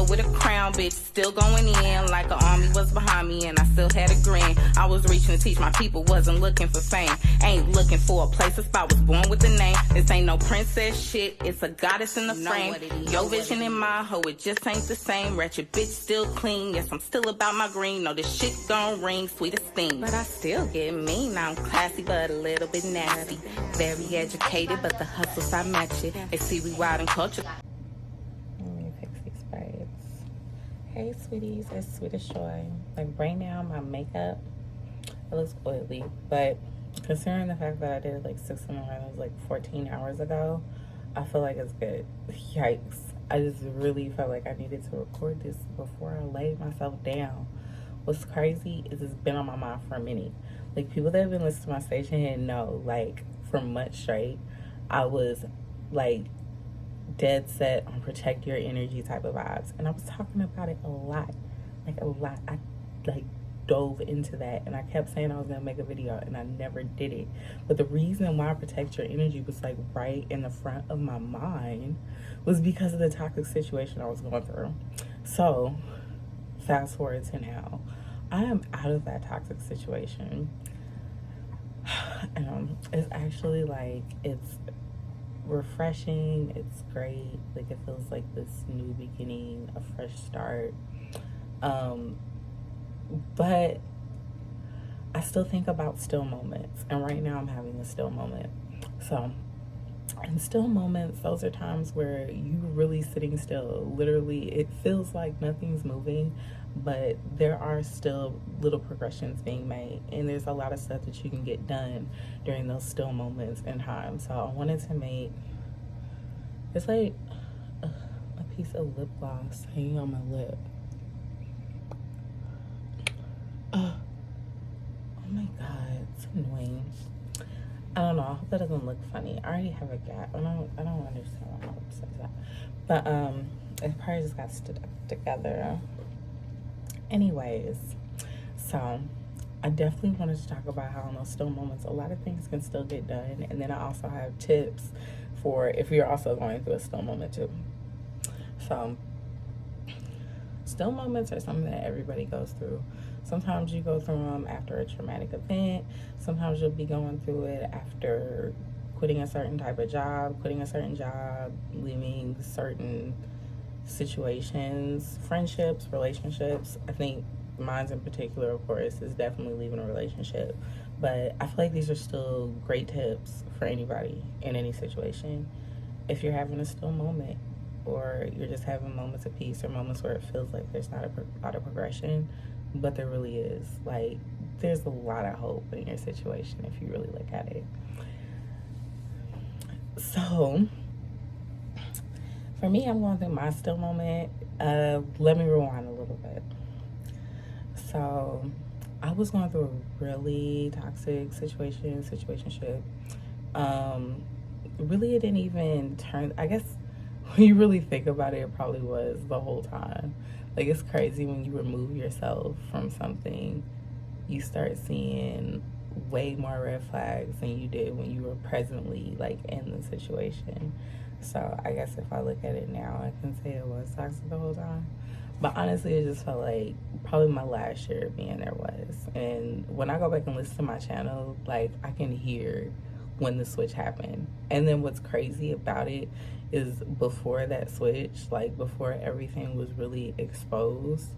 with a crown, bitch, still going in like an army was behind me, and I still had a grin. I was reaching to teach my people, wasn't looking for fame. Ain't looking for a place, a spot, was born with a name. This ain't no princess shit, it's a goddess in the frame. Your vision in my hoe, it just ain't the same. Ratchet bitch still clean, yes, I'm still about my green. Know this shit gon' ring, sweetest thing. But I still get mean, now I'm classy, but a little bit nasty. Very educated, but the hustles I match it. They see we wild in culture. Let me fix these braids. Hey sweeties, it's Sweetest Joy. Like right now my makeup, it looks oily, but considering the fact that I did it like 6 in the morning, it was like 14 hours ago, I feel like it's good. Yikes. I just really felt like I needed to record this before I laid myself down. What's crazy is it's been on my mind for a minute. Like, people that have been listening to my station here know, like, for months straight, I was, like, dead set on protect your energy type of vibes. And I was talking about it a lot. Like, a lot. I, like, dove into that. And I kept saying I was going to make a video, and I never did it. But the reason why protect your energy was, like, right in the front of my mind was because of the toxic situation I was going through. So, fast forward to now. I am out of that toxic situation. It's actually like, it's refreshing, it's great, like it feels like this new beginning, a fresh start. But I still think about still moments, and right now I'm having a still moment. So in still moments, those are times where you really sitting still. Literally, it feels like nothing's moving, but there are still little progressions being made, and there's a lot of stuff that you can get done during those still moments in time. So I wanted to make, it's like a piece of lip gloss hanging on my lip. Oh my god, it's annoying. I don't know, I hope that doesn't look funny. I already have a gap. I don't understand why my lip says that. But it probably just got stood up together. Anyways, so I definitely wanted to talk about how in those still moments a lot of things can still get done, and then I also have tips for if you're also going through a still moment too. So still moments are something that everybody goes through. Sometimes you go through them after a traumatic event. Sometimes you'll be going through it after quitting a certain type of job, quitting a certain job, leaving certain situations, friendships, relationships. I think mine's in particular, of course, is definitely leaving a relationship. But I feel like these are still great tips for anybody in any situation. If you're having a still moment, or you're just having moments of peace, or moments where it feels like there's not a lot of progression, but there really is. Like, there's a lot of hope in your situation if you really look at it. So for me, I'm going through my still moment. Let me rewind a little bit. So I was going through a really toxic situationship. Really, it didn't even turn, I guess when you really think about it, it probably was the whole time. Like, it's crazy when you remove yourself from something, you start seeing way more red flags than you did when you were presently, like, in the situation. So I guess if I look at it now, I can say it was toxic the whole time. But honestly, it just felt like probably my last year being there was. And when I go back and listen to my channel, like, I can hear when the switch happened. And then what's crazy about it is before that switch, like before everything was really exposed,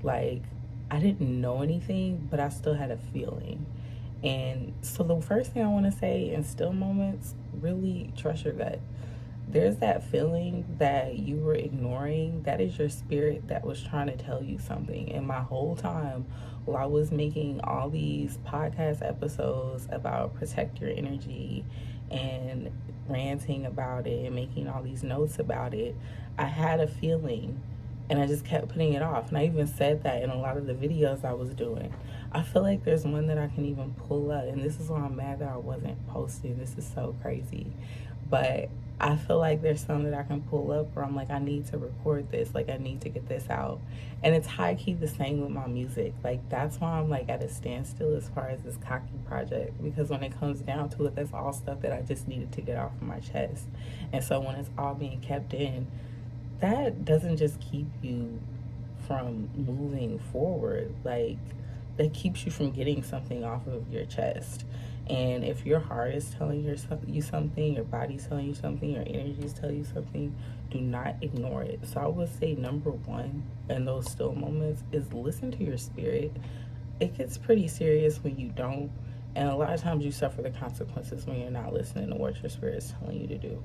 like, I didn't know anything, but I still had a feeling. And so the first thing I want to say in still moments, really trust your gut. There's that feeling that you were ignoring. That is your spirit that was trying to tell you something. And my whole time while I was making all these podcast episodes about protect your energy and ranting about it and making all these notes about it, I had a feeling and I just kept putting it off. And I even said that in a lot of the videos I was doing. I feel like there's one that I can even pull up, and this is why I'm mad that I wasn't posting. This is so crazy. But I feel like there's some that I can pull up where I'm like, I need to record this. Like, I need to get this out. And it's high-key the same with my music. Like, that's why I'm, like, at a standstill as far as this cocky project. Because when it comes down to it, that's all stuff that I just needed to get off of my chest. And so when it's all being kept in, that doesn't just keep you from moving forward. Like, that keeps you from getting something off of your chest. And if your heart is telling you something, your body's telling you something, your energy is telling you something, do not ignore it. So I would say number one in those still moments is listen to your spirit. It gets pretty serious when you don't. And a lot of times you suffer the consequences when you're not listening to what your spirit is telling you to do.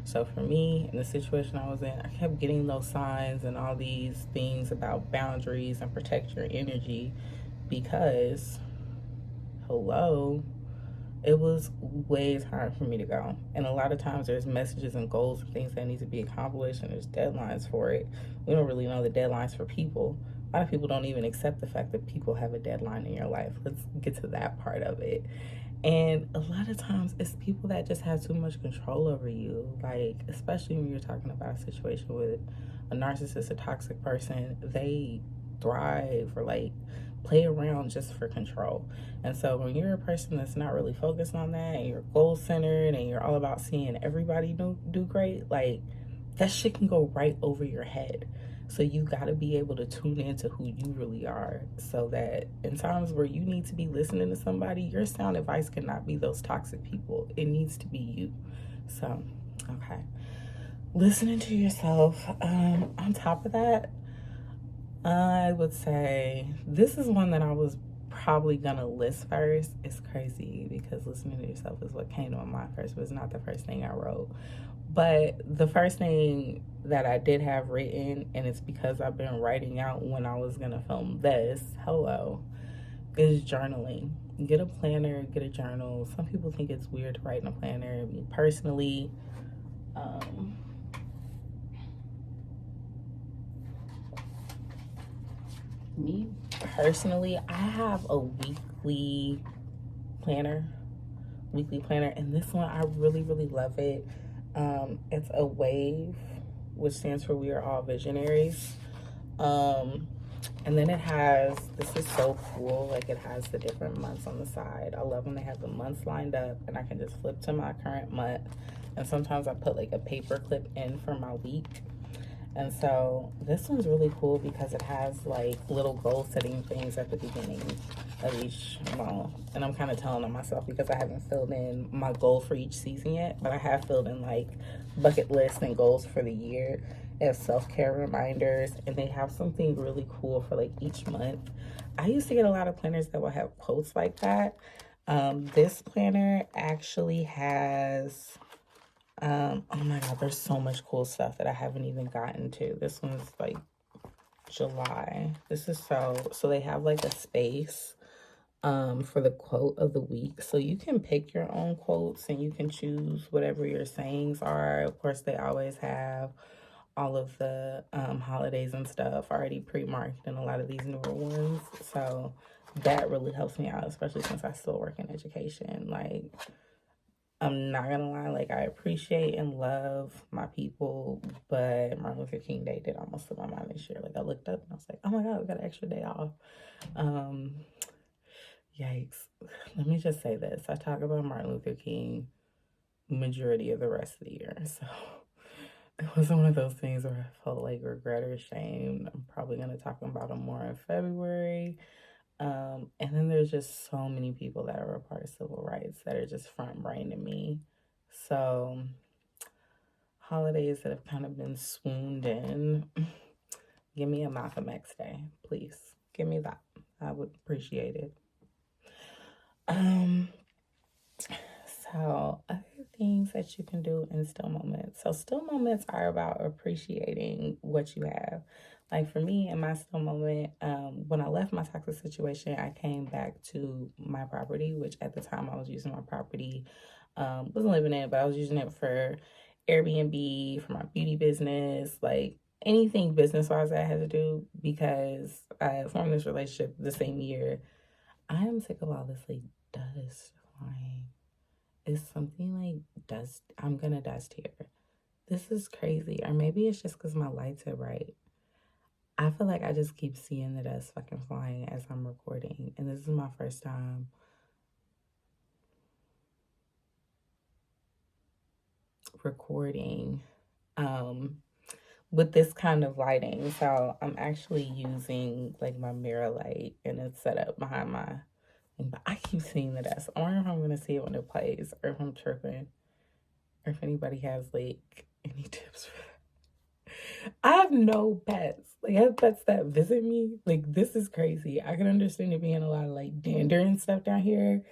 So for me, in the situation I was in, I kept getting those signs and all these things about boundaries and protect your energy because, hello, it was way hard for me to go. And a lot of times there's messages and goals and things that need to be accomplished and there's deadlines for it. We don't really know the deadlines for people. A lot of people don't even accept the fact that people have a deadline in your life. Let's get to that part of it. And a lot of times it's people that just have too much control over you. Like, especially when you're talking about a situation with a narcissist, a toxic person, they thrive or like play around just for control. And so when you're a person that's not really focused on that and you're goal centered and you're all about seeing everybody do great, like that shit can go right over your head. So you got to be able to tune into who you really are so that in times where you need to be listening to somebody, your sound advice cannot be those toxic people. It needs to be you. So, okay. Listening to yourself. On top of that, I would say this is one that I was probably gonna list first. It's crazy because listening to yourself is what came to my mind first, but it's not the first thing I wrote. But the first thing that I did have written, and it's because I've been writing out when I was gonna film this, hello, is journaling. Get a planner, get a journal. Some people think it's weird to write in a planner. Me personally, um, me personally, I have a planner, weekly planner, and this one I really, really love it. It's a wave, which stands for We Are All Visionaries. And then it has, this is so cool, like it has the different months on the side. I love when they have the months lined up and I can just flip to my current month. And sometimes I put like a paper clip in for my week. And so this one's really cool because it has like little goal setting things at the beginning of each month. And I'm kind of telling on myself because I haven't filled in my goal for each season yet, but I have filled in like bucket lists and goals for the year. They have self-care reminders and they have something really cool for like each month. I used to get a lot of planners that will have quotes like that. This planner actually has oh my god, there's so much cool stuff that I haven't even gotten to. This one's like July. This is so they have like a space for the quote of the week. So you can pick your own quotes and you can choose whatever your sayings are. Of course, they always have all of the holidays and stuff already pre-marked in a lot of these newer ones. So that really helps me out, especially since I still work in education. Like, I'm not gonna lie, like I appreciate and love my people, but Martin Luther King Day did almost slip my mind this year. Like I looked up and I was like, oh my god, we got an extra day off. Um, Yikes. Let me just say this. I talk about Martin Luther King majority of the rest of the year. So it wasn't one of those things where I felt like regret or shame. I'm probably gonna talk about him more in February. And then there's just so many people that are a part of civil rights that are just front brain to me. So holidays that have kind of been swooned in. Give me a Malcolm X Day, please. Give me that. I would appreciate it. Um, so other things that you can do in still moments. So still moments are about appreciating what you have. Like for me, in my still moment, when I left my toxic situation, I came back to my property, which at the time I was using my property, wasn't living in it, but I was using it for Airbnb, for my beauty business, like anything business wise that I had to do because I formed this relationship the same year. I am sick of all this like dust flying. It's something like dust. I'm gonna dust here. This is crazy. Or maybe it's just because my lights are bright. I feel like I just keep seeing the dust fucking flying as I'm recording. And this is my first time recording with this kind of lighting. So I'm actually using like my mirror light and it's set up behind my. But I keep seeing the desk. I wonder if I'm gonna see it when it plays, or if I'm tripping, or if anybody has like any tips for that. I have no pets. Like I have pets that visit me. Like this is crazy. I can understand it being a lot of like dander and stuff down here.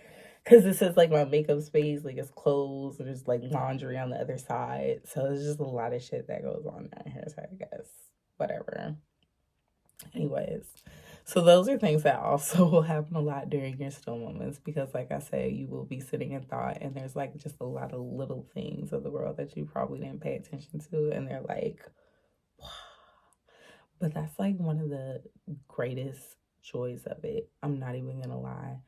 Cause this is like my makeup space, like it's clothes and there's like laundry on the other side. So it's just a lot of shit that goes on down here. So I guess whatever. Anyways, so those are things that also will happen a lot during your still moments because, like I said, you will be sitting in thought, and there's like just a lot of little things of the world that you probably didn't pay attention to, and they're like, but that's like one of the greatest joys of it. I'm not even gonna lie.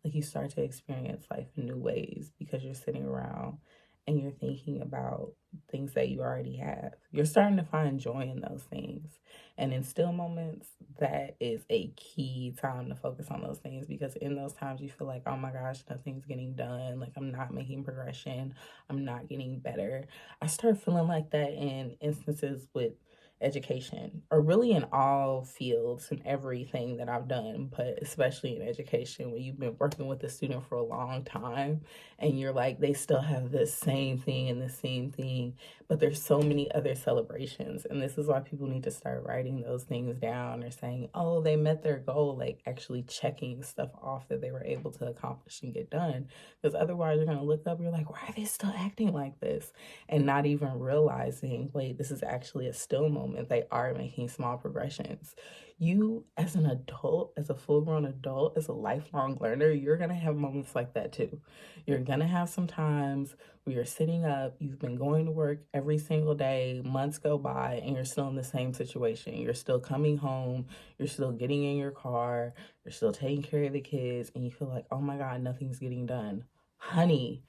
Like you start to experience life in new ways because you're sitting around and you're thinking about things that you already have. You're starting to find joy in those things. And in still moments, that is a key time to focus on those things because in those times you feel like, oh my gosh, nothing's getting done. Like I'm not making progression. I'm not getting better. I start feeling like that in instances with education or really in all fields and everything that I've done, but especially in education when you've been working with a student for a long time and you're like, they still have this same thing and the same thing, but there's so many other celebrations. And this is why people need to start writing those things down or saying, oh, they met their goal, like actually checking stuff off that they were able to accomplish and get done. Because otherwise, you're going to look up, you're like, why are they still acting like this? And not even realizing, wait, this is actually a still moment. They are making small progressions. You, as an adult, as a full grown adult, as a lifelong learner, you're going to have moments like that too. You're going to have some times where you're sitting up, you've been going to work every single day, months go by, and you're still in the same situation. You're still coming home, you're still getting in your car, you're still taking care of the kids, and you feel like, oh my God, nothing's getting done. Honey,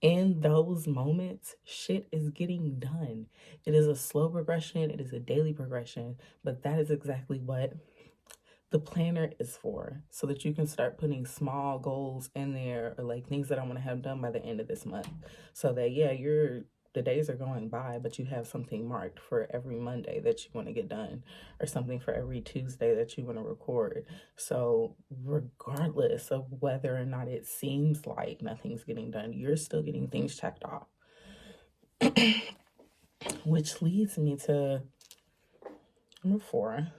in those moments, shit is getting done. It is a slow progression, it is a daily progression, but that is exactly what the planner is for so that you can start putting small goals in there or like things that I want to have done by the end of this month so that the days are going by, but you have something marked for every Monday that you want to get done or something for every Tuesday that you want to record. So regardless of whether or not it seems like nothing's getting done, you're still getting things checked off. Which leads me to number 4,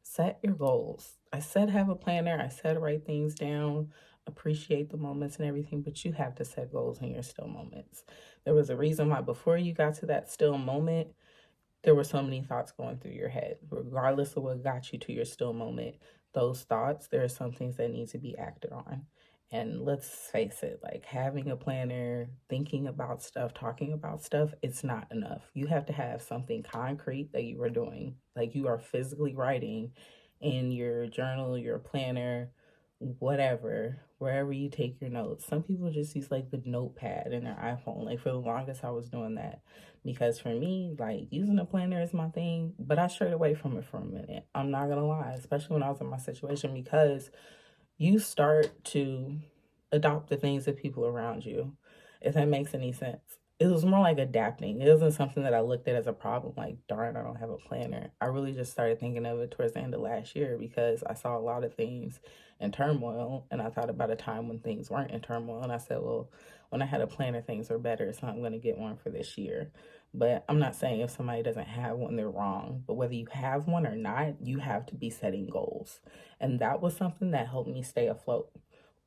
set your goals. I said have a planner. I said write things down, appreciate the moments and everything, but you have to set goals in your still moments. There was a reason why before you got to that still moment, there were so many thoughts going through your head. Regardless of what got you to your still moment, those thoughts, there are some things that need to be acted on. And let's face it, like having a planner, thinking about stuff, talking about stuff, it's not enough. You have to have something concrete that you are doing. Like you are physically writing in your journal, your planner, whatever, wherever you take your notes. Some people just use like the notepad in their iPhone. Like for the longest, I was doing that because for me, like using a planner is my thing, but I strayed away from it for a minute. I'm not gonna lie, especially when I was in my situation because you start to adopt the things of people around you, if that makes any sense. It was more like adapting. It wasn't something that I looked at as a problem, like, darn, I don't have a planner. I really just started thinking of it towards the end of last year because I saw a lot of things in turmoil and I thought about a time when things weren't in turmoil. And I said, well, when I had a planner, things were better. So I'm going to get one for this year. But I'm not saying if somebody doesn't have one, they're wrong. But whether you have one or not, you have to be setting goals. And that was something that helped me stay afloat.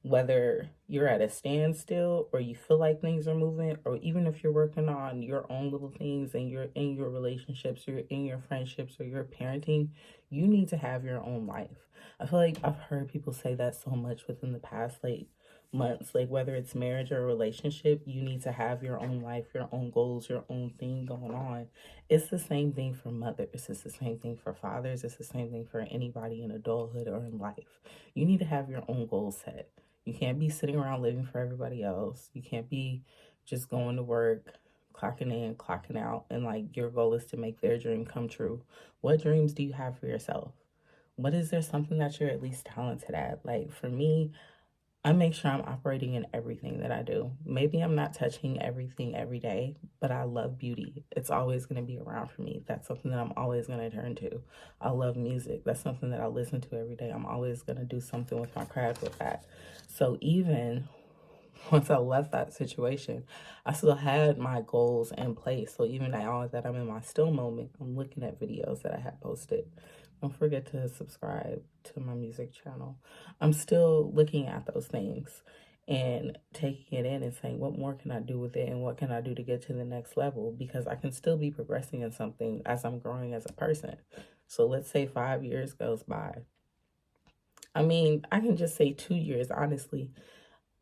Whether you're at a standstill or you feel like things are moving, or even if you're working on your own little things and you're in your relationships, or you're in your friendships, or you're parenting, you need to have your own life. I feel like I've heard people say that so much within the past like months, like whether it's marriage or a relationship, you need to have your own life, your own goals, your own thing going on. It's the same thing for mothers, it's the same thing for fathers, it's the same thing for anybody in adulthood or in life. You need to have your own goals set. You can't be sitting around living for everybody else. You can't be just going to work, clocking in, clocking out, and like your goal is to make their dream come true. What dreams do you have for yourself? What is there something that you're at least talented at? Like for me, I make sure I'm operating in everything that I do. Maybe I'm not touching everything every day, but I love beauty. It's always going to be around for me. That's something that I'm always going to turn to. I love music. That's something that I listen to every day. I'm always going to do something with my craft with that. So even once I left that situation, I still had my goals in place. So even now that I'm in my still moment, I'm looking at videos that I had posted. Don't forget to subscribe to my music channel. I'm still looking at those things and taking it in and saying, what more can I do with it and what can I do to get to the next level? Because I can still be progressing in something as I'm growing as a person. So let's say 5 years goes by. I mean, I can just say 2 years, honestly.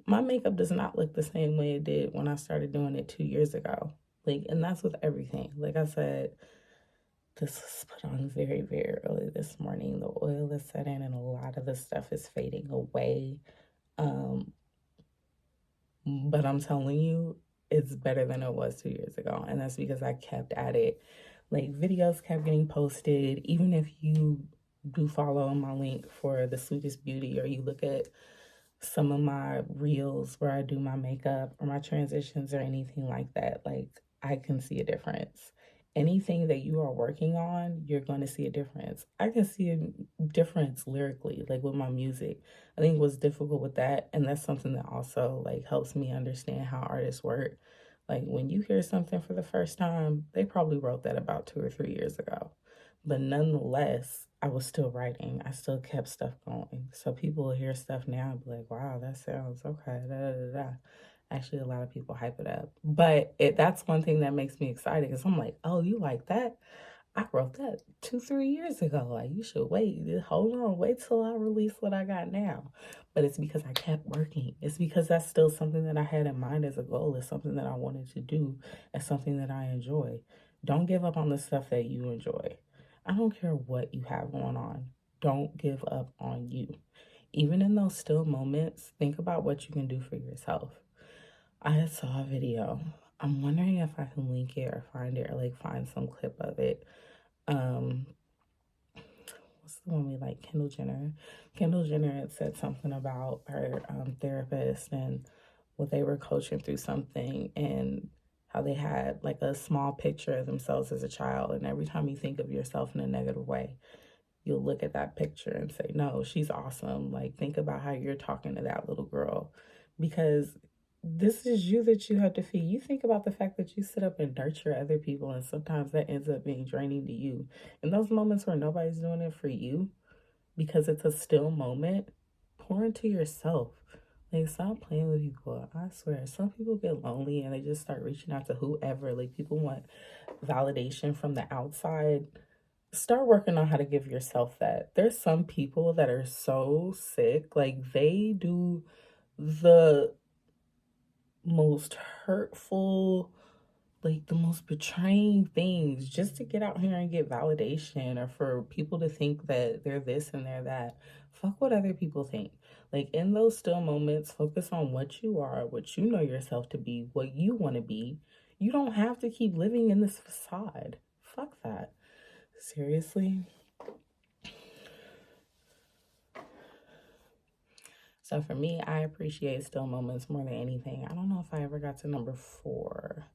My makeup does not look the same way it did when I started doing it 2 years ago. Like, and that's with everything. Like I said, this was put on very, very early this morning. The oil is setting and a lot of the stuff is fading away. Um, but I'm telling you, it's better than it was 2 years ago. And that's because I kept at it. Like, videos kept getting posted. Even if you do follow my link for the Sweetest Beauty, or you look at some of my reels where I do my makeup or my transitions or anything like that, like, I can see a difference. Anything that you are working on, you're going to see a difference. I can see a difference lyrically, like with my music. I think what's difficult with that, and that's something that also like helps me understand how artists work. Like when you hear something for the first time, they probably wrote that about 2 or 3 years ago. But nonetheless, I was still writing. I still kept stuff going. So people will hear stuff now and be like, wow, that sounds okay. Da, da, da, da. Actually, a lot of people hype it up. But that's one thing that makes me excited because I'm like, oh, you like that? I wrote that 2, 3 years ago. Like, you should wait. Hold on. Wait till I release what I got now. But it's because I kept working. It's because that's still something that I had in mind as a goal. It's something that I wanted to do. It's something that I enjoy. Don't give up on the stuff that you enjoy. I don't care what you have going on. Don't give up on you. Even in those still moments, think about what you can do for yourself. I saw a video. I'm wondering if I can link it or find it or like find some clip of it. Um, what's the one we like? Kendall Jenner. Kendall Jenner had said something about her therapist and what they were coaching through something and how they had like a small picture of themselves as a child. And every time you think of yourself in a negative way, you'll look at that picture and say, no, she's awesome. Like, think about how you're talking to that little girl because this is you that you have to feed. You think about the fact that you sit up and nurture other people, and sometimes that ends up being draining to you. In those moments where nobody's doing it for you because it's a still moment, pour into yourself. Like, stop playing with people. I swear, some people get lonely and they just start reaching out to whoever. Like, people want validation from the outside. Start working on how to give yourself that. There's some people that are so sick, like they do the most hurtful, like the most betraying things just to get out here and get validation or for people to think that they're this and they're that. Fuck what other people think. Like in those still moments, focus on what you are, what you know yourself to be, what you want to be. You don't have to keep living in this facade. Fuck that. Seriously. So for me, I appreciate still moments more than anything. I don't know if I ever got to number 4.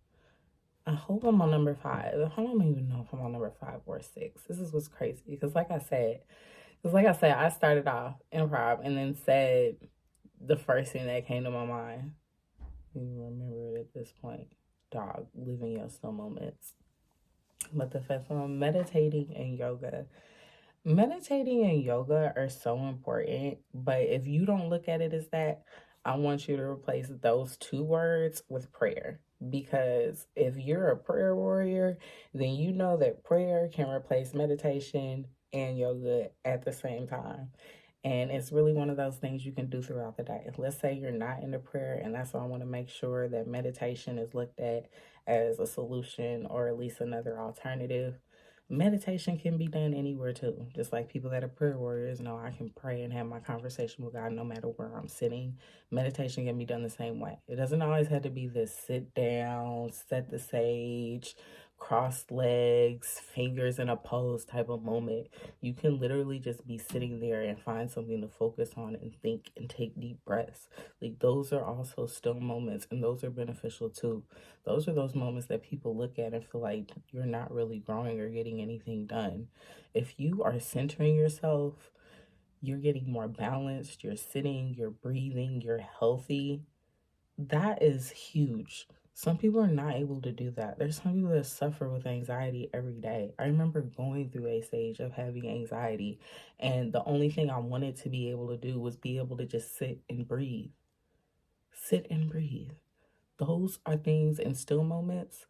I hope I'm on number 5. I don't even know if I'm on number 5 or 6. This is what's crazy. Because like I said, I started off improv and then said the first thing that came to my mind. You remember it at this point. Dog, living your still moments. But the fifth one, meditating and yoga. Meditating and yoga are so important, but if you don't look at it as that, I want you to replace those 2 words with prayer. Because if you're a prayer warrior, then you know that prayer can replace meditation and yoga at the same time. And it's really one of those things you can do throughout the day. Let's say you're not into prayer, and that's why I want to make sure that meditation is looked at as a solution or at least another alternative. Meditation can be done anywhere too. Just like people that are prayer warriors know I can pray and have my conversation with God no matter where I'm sitting. Meditation can be done the same way. It doesn't always have to be this sit down, set the sage, crossed legs, fingers in a pose type of moment. You can literally just be sitting there and find something to focus on and think and take deep breaths. Like, those are also still moments, and those are beneficial too. Those are those moments that people look at and feel like you're not really growing or getting anything done. If you are centering yourself, you're getting more balanced, you're sitting, you're breathing, you're healthy. That is huge. Some people are not able to do that. There's some people that suffer with anxiety every day. I remember going through a stage of having anxiety, and the only thing I wanted to be able to do was be able to just sit and breathe. Sit and breathe. Those are things in still moments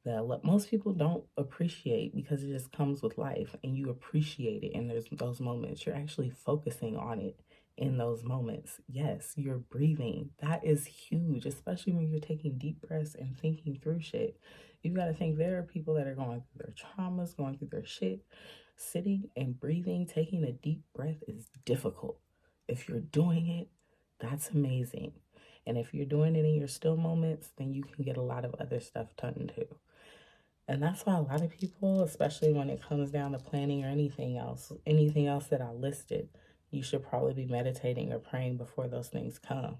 that most people don't appreciate because it just comes with life, and you appreciate it. And there's those moments you're actually focusing on it. In those moments, yes, you're breathing. That is huge, especially when you're taking deep breaths and thinking through shit. You got to think there are people that are going through their traumas, going through their shit. Sitting and breathing, taking a deep breath is difficult. If you're doing it, that's amazing. And if you're doing it in your still moments, then you can get a lot of other stuff done too. And that's why a lot of people, especially when it comes down to planning or anything else that I listed, you should probably be meditating or praying before those things come.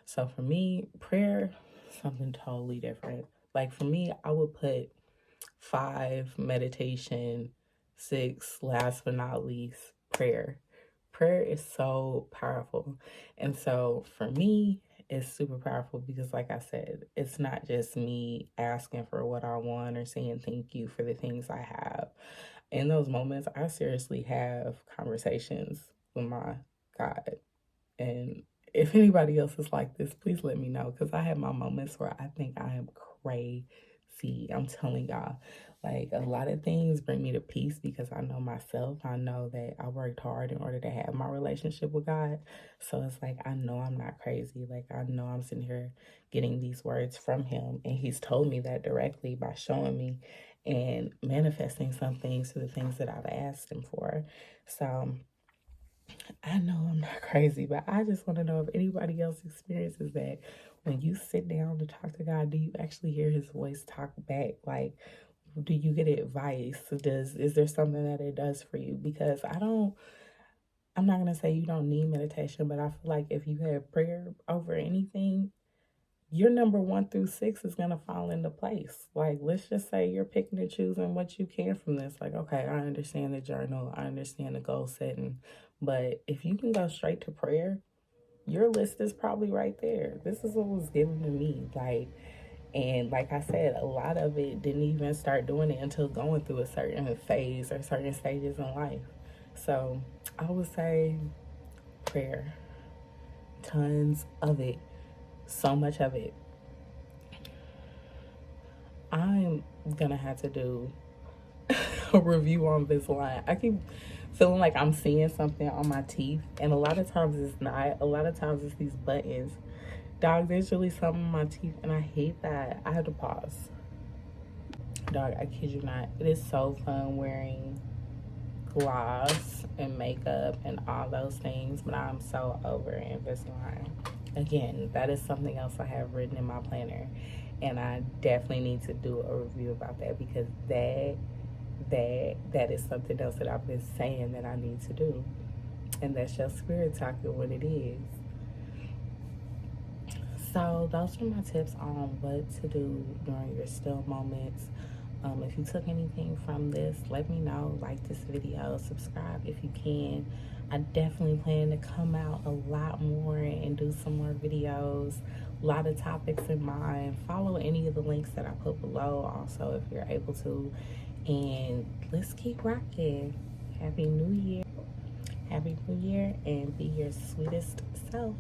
So for me, prayer, something totally different. Like for me, I would put 5, meditation, 6, last but not least, prayer. Prayer is so powerful. And so for me, it's super powerful because, like I said, it's not just me asking for what I want or saying thank you for the things I have. In those moments, I seriously have conversations with my God. And if anybody else is like this, please let me know, because I have my moments where I think I am crazy. I'm telling y'all, like, a lot of things bring me to peace because I know myself. I know that I worked hard in order to have my relationship with God. So it's like, I know I'm not crazy. Like, I know I'm sitting here getting these words from Him. And He's told me that directly by showing me and manifesting some things to the things that I've asked Him for. So I know I'm not crazy, but I just want to know if anybody else experiences that. When you sit down to talk to God, do you actually hear His voice talk back? Like, do you get advice? Is there something that it does for you? Because I'm not gonna say you don't need meditation, but I feel like if you have prayer over anything, your number 1 through 6 is gonna fall into place. Like, let's just say you're picking and choosing what you can from this. Like, okay, I understand the journal, I understand the goal setting, but if you can go straight to prayer, your list is probably right there. This is what was given to me. And like I said, a lot of it didn't even start doing it until going through a certain phase or certain stages in life. So I would say prayer, tons of it, so much of it. I'm gonna have to do a review on this line. I keep feeling like I'm seeing something on my teeth, and a lot of times it's not. A lot of times it's these buttons. Dog, there's really something on my teeth, and I hate that. I have to pause. Dog, I kid you not. It is so fun wearing gloss and makeup and all those things, but I'm so over Invisalign. Again, that is something else I have written in my planner, and I definitely need to do a review about that because that is something else that I've been saying that I need to do, and that's your spirit talking what it is. So those are my tips on what to do during your still moments. If you took anything from this, let me know. Like this video, subscribe if you can. I definitely plan to come out a lot more and do some more videos. A lot of topics in mind. Follow any of the links that I put below also if you're able to. And let's keep rocking. Happy New Year. Happy New Year, and be your sweetest self.